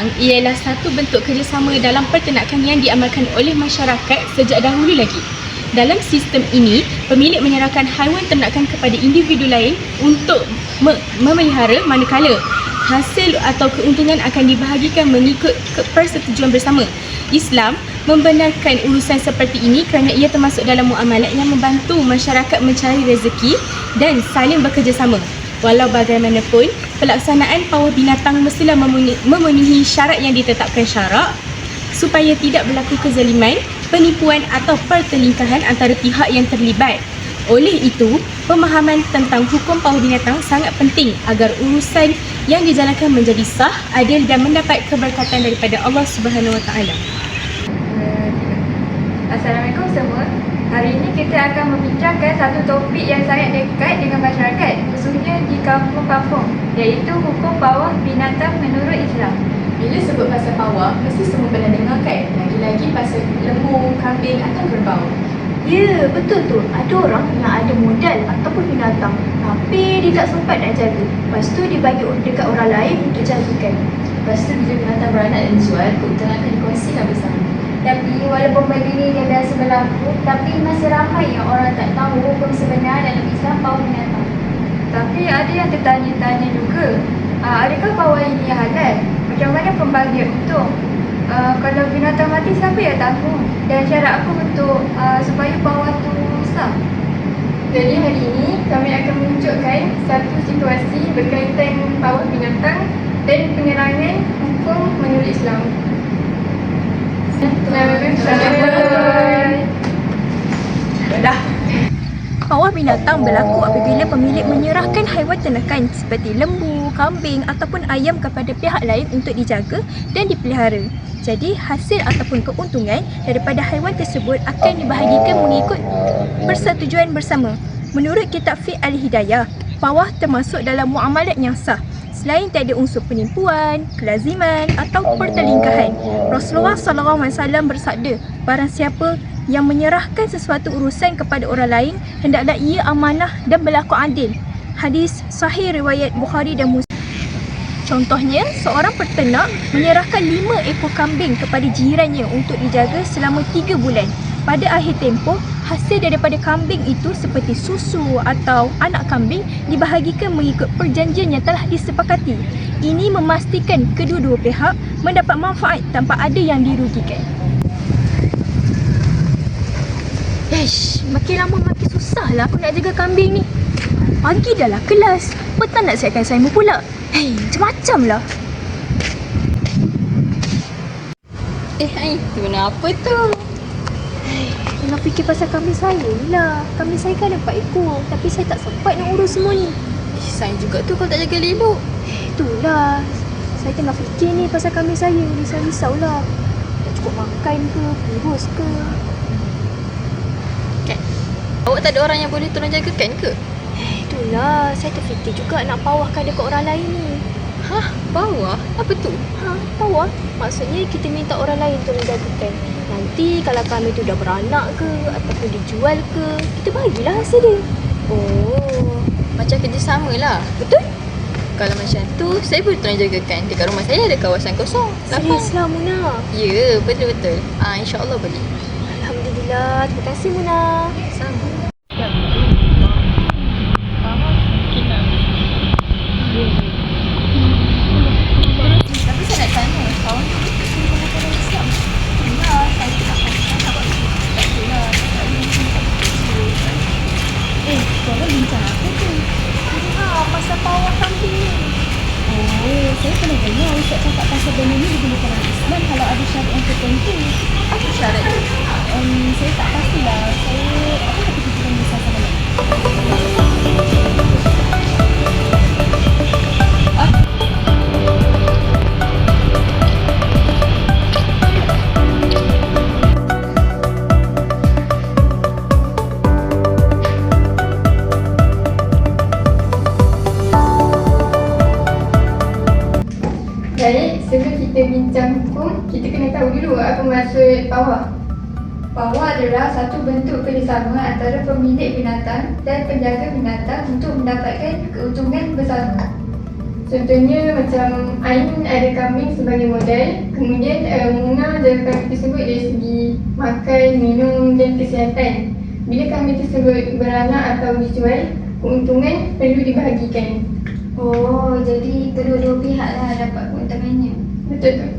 binatang ialah satu bentuk kerjasama dalam peternakan yang diamalkan oleh masyarakat sejak dahulu lagi. Dalam sistem ini, pemilik menyerahkan haiwan ternakan kepada individu lain untuk memelihara, manakala hasil atau keuntungan akan dibahagikan mengikut persetujuan bersama. Islam membenarkan urusan seperti ini kerana ia termasuk dalam muamalat yang membantu masyarakat mencari rezeki dan saling bekerjasama. Walau bagaimanapun, pelaksanaan pawah binatang mestilah memenuhi syarat yang ditetapkan syarak supaya tidak berlaku kezaliman, penipuan atau pertelingkahan antara pihak yang terlibat. Oleh itu, pemahaman tentang hukum pawah binatang sangat penting agar urusan yang dijalankan menjadi sah, adil dan mendapat keberkatan daripada Allah Subhanahu Wa Taala. Assalamualaikum semua. Hari ini kita akan membincangkan satu topik yang sangat dekat dengan masyarakat, khususnya di kampung-kampung, iaitu hukum pawah binatang menurut Islam. Bila sebut pasal pawah, mesti semua pernah dengar kan? Lagi-lagi pasal lembu, kambing atau kerbau. Ya, betul tu. Ada orang yang ada modal ataupun binatang, tapi dia tak sempat nak jaga. Lepas tu dia bagi dekat orang lain untuk jagakan. Lepas tu bila binatang beranak dan dijual, keuntungan akan dikongsikan bersama. Tapi walaupun benda ni dia biasa berlaku, tapi masih ramai yang orang tak tahu hukum sebenar dalam Islam pawah binatang. Tapi ada yang tertanya-tanya juga, adakah pawah ini halal? Macam mana pembagian untung? Kalau binatang mati, siapa yang tanggung? Dan syarat apa untuk supaya pawah tu sah? Jadi hari ini kami akan menunjukkan satu situasi berkaitan pawah binatang dan penerangan hukum menurut Islam. Dah. Pawah binatang berlaku apabila pemilik menyerahkan haiwan ternakan seperti lembu, kambing ataupun ayam kepada pihak lain untuk dijaga dan dipelihara. Jadi hasil ataupun keuntungan daripada haiwan tersebut akan dibahagikan mengikut persetujuan bersama. Menurut kitab Fiqh Al-Hidayah, pawah termasuk dalam muamalat yang sah selain tiada unsur penipuan, kelaziman atau pertelingkahan. Rasulullah SAW bersabda, barang siapa yang menyerahkan sesuatu urusan kepada orang lain, hendaklah ia amanah dan berlaku adil. Hadis sahih riwayat Bukhari dan Muslim. Contohnya, seorang peternak menyerahkan 5 ekor kambing kepada jirannya untuk dijaga selama 3 bulan. Pada akhir tempoh, hasil daripada kambing itu seperti susu atau anak kambing dibahagikan mengikut perjanjian yang telah disepakati. Ini memastikan kedua-dua pihak mendapat manfaat tanpa ada yang dirugikan. Makin lama makin susah lah aku nak jaga kambing ni. Pagi dah lah kelas, petang nak siapkan assignment pula. Macam-macam lah. Tu kenapa tu? Tengah fikir pasal kambing saya ni lah. Kambing saya kan ada 4 ekor, tapi saya tak sempat nak urus semua ni. Sayang juga tu kalau tak jaga elok. Itulah, saya tengah fikir ni pasal kambing saya. Risau-risaulah. Tak cukup makan ke, kurus ke. Kan? Awak tak ada orang yang boleh tolong jagakan ke? Itulah, saya terfikir juga nak pawahkan dekat orang lain ni. Hah? Pawah? Apa tu? Pawah? Maksudnya kita minta orang lain tolong jagakan. Nanti kalau kambing tu dah beranak ke ataupun dijual ke, kita bagilah hasil dia. Oh, macam kerjasama lah. Betul? Kalau macam tu, saya boleh tolong jagakan. Dekat rumah saya ada kawasan kosong. Serius lah Muna? Ya, betul-betul. InsyaAllah boleh. Alhamdulillah, terima kasih Muna. Sama. Tapi saya nak tanya, kawan tu orang Islam. Saya tak pasti nak tak kira. Korang bincang apa tu? Pasal pawah kambing ni. Saya pernah dengar Ustaz cakap pasal benda ni digunakan dalam Islam kalau ada syarat yang tertentu. Apa syarat tu? Saya tak pastilah. Apa kata fikiran besar sama lah? Baik, sebelum kita bincang hukum, kita kena tahu dulu apa maksud pawah. Pawah adalah satu bentuk kerjasama antara pemilik binatang dan penjaga binatang untuk mendapatkan keuntungan bersama. Contohnya macam Ain ada kambing sebagai modal, kemudian Muna jaga kambing tersebut dari segi makan, minum dan kesihatan. Bila kambing tersebut beranak atau dijual, keuntungan perlu dibahagikan. Oh, jadi kedua-dua pihak lah dapat keuntungannya. Betul tak?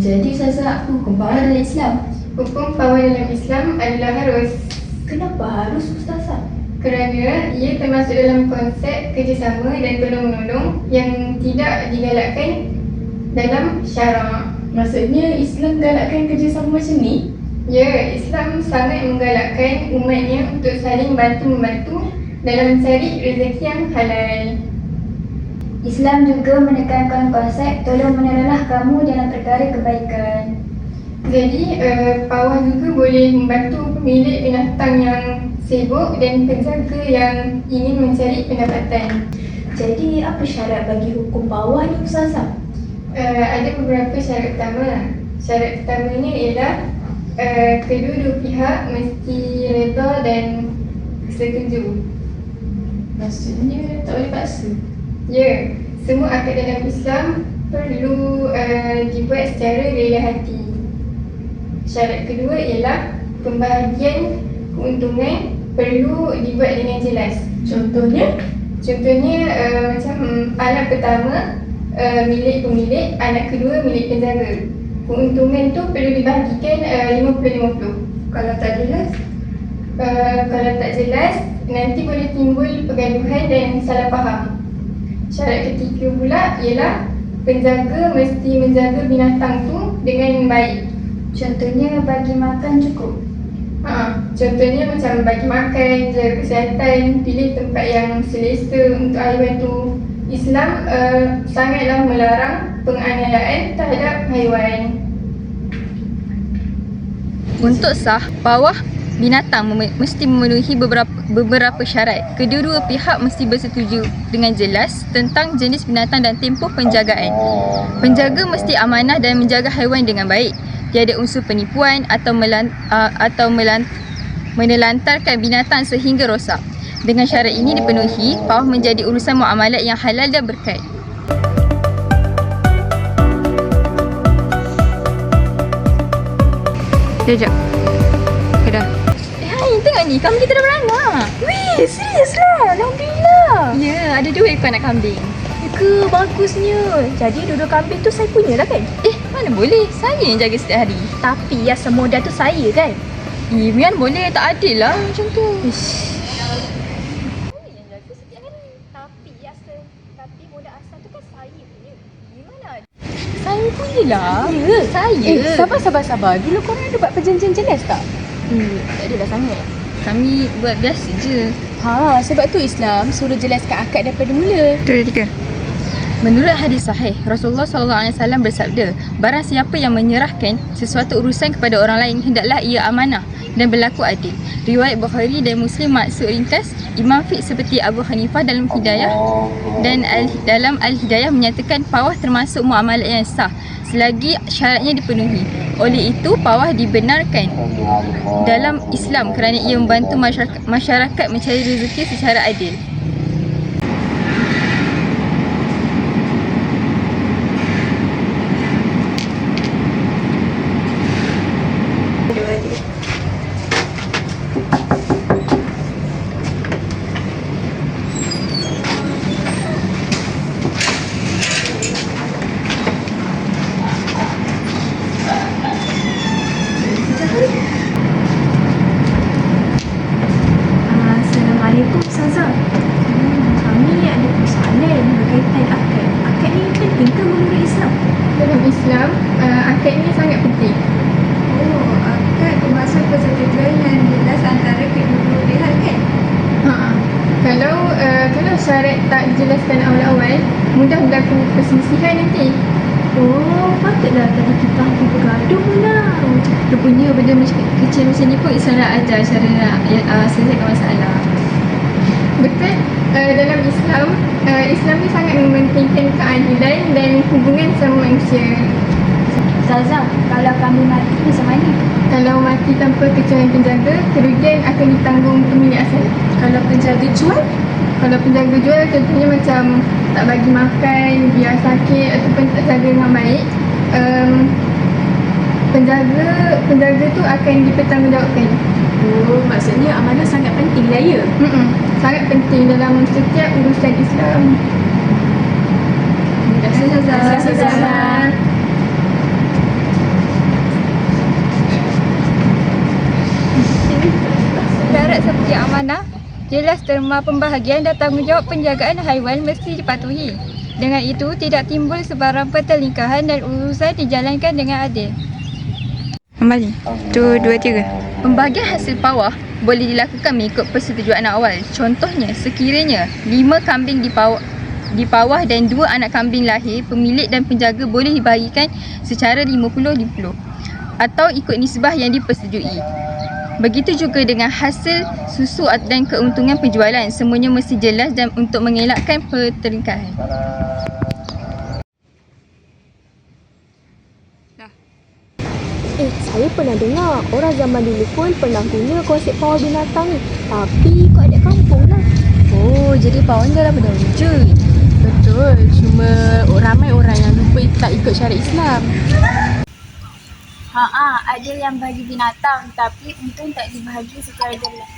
Jadi Ustazah, apa hukum pawai dalam Islam? Hukum pawai dalam Islam adalah harus, Kenapa harus Ustazah? kerana ia termasuk dalam konsep kerjasama dan tolong-menolong yang tidak digalakkan dalam syarak. Maksudnya Islam galakkan kerjasama macam ni? Ya, Islam sangat menggalakkan umatnya untuk saling bantu-membantu dalam mencari rezeki yang halal. Islam juga menekankan konsep tolong menolonglah kamu dalam perkara kebaikan. Jadi, pawah juga boleh membantu pemilik binatang yang sibuk dan penjaga yang ingin mencari pendapatan. Jadi apa syarat bagi hukum pawah ni Ustazah? Ada beberapa syarat utama. Syarat utamanya ialah kedua-dua pihak mesti redha dan setuju. Maksudnya tak boleh paksa? Ya, semua akad dalam Islam perlu dibuat secara rela hati. Syarat kedua ialah pembahagian keuntungan perlu dibuat dengan jelas. Contohnya? Contohnya macam anak pertama milik pemilik, anak kedua milik penjaga. Keuntungan tu perlu dibahagikan 50-50. Kalau tak jelas? Kalau tak jelas, nanti boleh timbul pergaduhan dan salah faham. Syarat ketiga pula ialah penjaga mesti menjaga binatang tu dengan baik. Contohnya bagi makan cukup. Contohnya macam bagi makan, jaga kesihatan, pilih tempat yang selesa untuk haiwan tu. Islam sangatlah melarang penganiayaan terhadap haiwan. Untuk sah, pawah binatang mesti memenuhi beberapa syarat. Kedua-dua pihak mesti bersetuju dengan jelas tentang jenis binatang dan tempoh penjagaan. Penjaga mesti amanah dan menjaga haiwan dengan baik. Tiada unsur penipuan atau menelantarkan binatang sehingga rosak. Dengan syarat ini dipenuhi, pawah menjadi urusan muamalat yang halal dan berkait. Sekejap. Dah. Hai, tengok ni, kambing kita dah beranak. Weh, serius lah. Alhamdulillah. Ya, ada 2 ekor anak kambing. Ke bagusnya. Jadi dua-dua kambing tu saya punya lah kan? Mana boleh, saya yang jaga setiap hari. Tapi yang semodal tu saya kan? Mian boleh, tak adil lah macam tu. Tapi modal asal tu kan saya punya. Gimana? Saya punya lah. Ya, Saya. sabar. Dulu korang ada buat perjanjian jelas tak? Tak adalah sangat. Kami buat biasa je. Sebab tu Islam suruh jelaskan akad daripada mula. Betul, 3. Menurut hadis sahih, Rasulullah SAW bersabda, barang siapa yang menyerahkan sesuatu urusan kepada orang lain, hendaklah ia amanah dan berlaku adil. Riwayat Bukhari dan Muslim. Maksud ringkas, Imam Fiqh seperti Abu Hanifah dalam Hidayah dan dalam Al-Hidayah menyatakan pawah termasuk muamalat yang sah selagi syaratnya dipenuhi. Oleh itu, pawah dibenarkan dalam Islam kerana ia membantu masyarakat mencari rezeki secara adil. Assalamualaikum Ustazah. Kami ada persoalan berkaitan akad. Akad ni penting ke menurut Islam? Dalam Islam, akad ni sangat penting. Oh, akad bermaksud persetujuan yang jelas antara kedua-dua pihak kan? Kalau syarat tak dijelaskan awal-awal, mudah berlaku perselisihan nanti. Oh, patutlah tadi kita hampir bergaduh pula. Rupanya benda kecil macam ni pun Islam nak ajar cara nak selesaikan masalah. Betul, dalam Islam ni sangat mementingkan keadilan dan hubungan sama manusia. Ustazah, kalau kami mati macam mana? Kalau mati tanpa kecuali penjaga, kerugian akan ditanggung pemilik asal. Kalau penjaga jual? Kalau penjaga jual contohnya macam tak bagi makan, biar sakit ataupun tak jaga dengan baik, penjaga tu akan dipertanggungjawabkan. Oh, maksudnya amanah sangat penting lah ya? Sangat penting dalam setiap urusan Islam. Terima kasih Zazah. Syarat seperti amanah, jelas terma pembahagian dan tanggungjawab penjagaan haiwan mesti dipatuhi. Dengan itu, tidak timbul sebarang pertelingkahan dan urusan dijalankan dengan adil. Kembali. 1, 2, 3. Pembahagian hasil pawah boleh dilakukan mengikut persetujuan awal. Contohnya, sekiranya 5 kambing di pawah dan 2 anak kambing lahir, pemilik dan penjaga boleh dibahagikan secara 50-50 atau ikut nisbah yang dipersetujui. Begitu juga dengan hasil susu dan keuntungan penjualan, semuanya mesti jelas dan untuk mengelakkan pertelingkahan. Saya pernah dengar orang zaman dulu pun pernah guna konsep pawang binatang ni. Tapi kok ada kampung lah. Oh, jadi pawang dah lama dahulu je. Betul, cuma ramai orang yang lupa tak ikut syariat Islam. Ada yang bagi binatang tapi untung tak dibahagi secara jelas.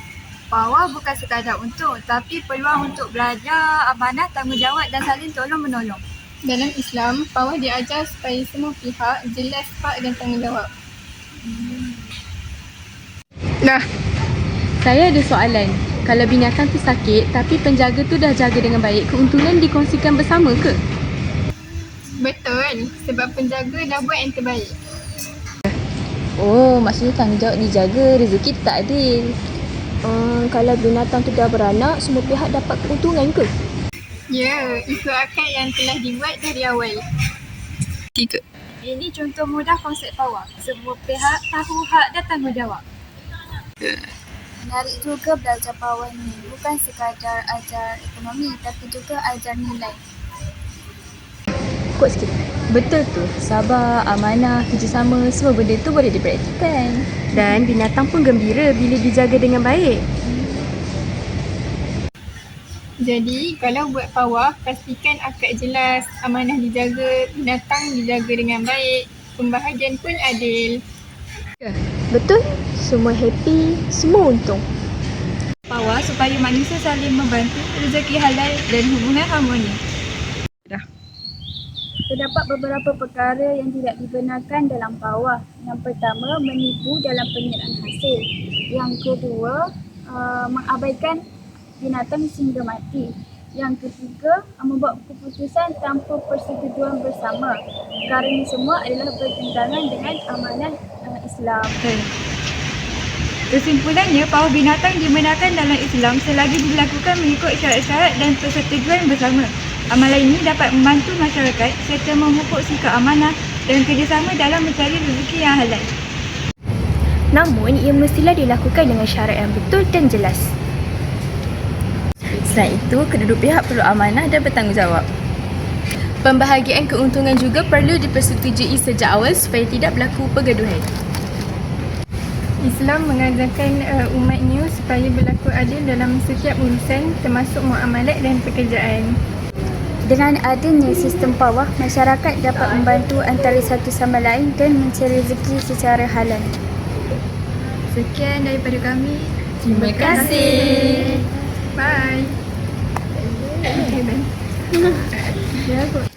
Pawang bukan sekadar untung, tapi peluang untuk belajar, amanah, tanggungjawab dan saling tolong-menolong. Dalam Islam, pawah diajar supaya semua pihak jelas hak dan tanggungjawab. Saya ada soalan. Kalau binatang tu sakit tapi penjaga tu dah jaga dengan baik, keuntungan dikongsikan bersama ke? Betul, sebab penjaga dah buat yang terbaik. Oh, maksudnya tanggungjawab dijaga, rezeki tu tak adil. Kalau binatang tu dah beranak, semua pihak dapat keuntungan ke? Ya, ikut akad yang telah dibuat dari awal. Ini contoh mudah konsep pawang. Semua pihak tahu hak dan tanggungjawab. Menarik juga belajar pawang ni. Bukan sekadar ajar ekonomi tapi juga ajar nilai. Kuat sikit. Betul tu. Sabar, amanah, kerjasama, semua benda tu boleh dipraktikkan. Dan binatang pun gembira bila dijaga dengan baik. Jadi, kalau buat pawah, pastikan akad jelas, amanah dijaga, binatang dijaga dengan baik, pembahagian pun adil. Betul? Semua happy, semua untung. Pawang supaya manusia saling membantu, rezeki halal dan hubungan harmoni. Terdapat beberapa perkara yang tidak dibenarkan dalam pawah. Yang pertama, menipu dalam penyerahan hasil. Yang kedua, mengabaikan binatang sehingga mati. Yang ketiga, membuat keputusan tanpa persetujuan bersama. Perkara ini semua adalah bertentangan dengan amanah Islam. Kesimpulannya, pawang binatang dibenarkan dalam Islam selagi dilakukan mengikut syarat-syarat dan persetujuan bersama. Amalan ini dapat membantu masyarakat serta memupuk sikap amanah dan kerjasama dalam mencari rezeki yang halal. Namun, ia mestilah dilakukan dengan syarat yang betul dan jelas. Selain itu, kedua pihak perlu amanah dan bertanggungjawab. Pembahagian keuntungan juga perlu dipersetujui sejak awal supaya tidak berlaku pergaduhan. Islam mengajarkan umatnya supaya berlaku adil dalam setiap urusan termasuk muamalat dan pekerjaan. Dengan adanya sistem pawah, masyarakat dapat membantu antara satu sama lain dan mencari rezeki secara halal. Sekian daripada kami. Terima kasih. Bye. Okay, bye. Ya, kot.